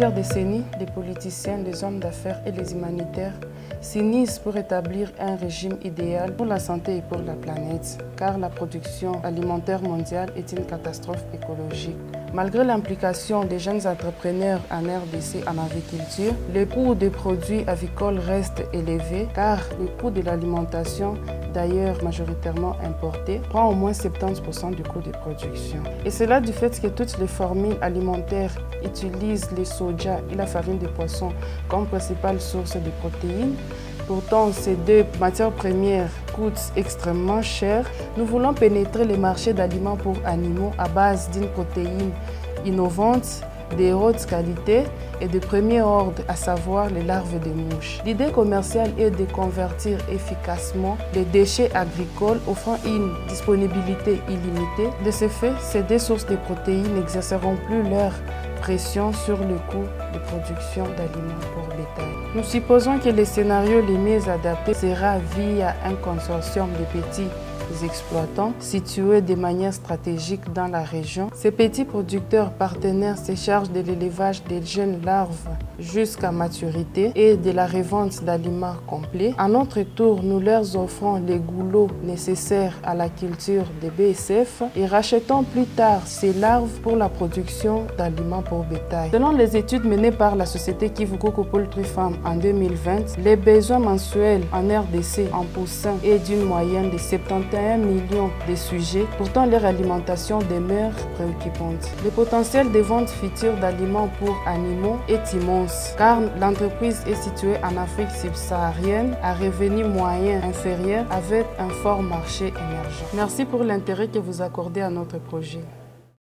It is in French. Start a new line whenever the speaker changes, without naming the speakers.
plusieurs décennies, les politiciens, les hommes d'affaires et les humanitaires s'unissent pour établir un régime idéal pour la santé et pour la planète, car la production alimentaire mondiale est une catastrophe écologique. Malgré l'implication des jeunes entrepreneurs en RDC en agriculture, le coût des produits avicoles reste élevé, car le coût de l'alimentation, d'ailleurs majoritairement importé, prend au moins 70% du coût de production. Et cela du fait que toutes les formules alimentaires utilisent le soja et la farine de poisson comme principale source de protéines. Pourtant, ces deux matières premières coûtent extrêmement cher. Nous voulons pénétrer les marchés d'aliments pour animaux à base d'une protéine innovante, de haute qualité et de premier ordre, à savoir les larves de mouches. L'idée commerciale est de convertir efficacement les déchets agricoles offrant une disponibilité illimitée. De ce fait, ces deux sources de protéines n'exerceront plus leur pression sur le coût de production d'aliments pour bétail. Nous supposons que le scénario le mieux adapté sera via un consortium de petits exploitants situés de manière stratégique dans la région. Ces petits producteurs partenaires se chargent de l'élevage des jeunes larves jusqu'à maturité et de la revente d'aliments complets. À notre tour, nous leur offrons les goulots nécessaires à la culture des BSF et rachetons plus tard ces larves pour la production d'aliments pour bétail. Selon les études menées par la société Kivu Coco Poultry Farm en 2020, les besoins mensuels en RDC en poussins est d'une moyenne de 71 millions de sujets. Pourtant, leur alimentation demeure préoccupante. Le potentiel de vente future d'aliments pour animaux est immense, car l'entreprise est située en Afrique subsaharienne à revenu moyen inférieur avec un fort marché émergent. Merci pour l'intérêt que vous accordez à notre projet.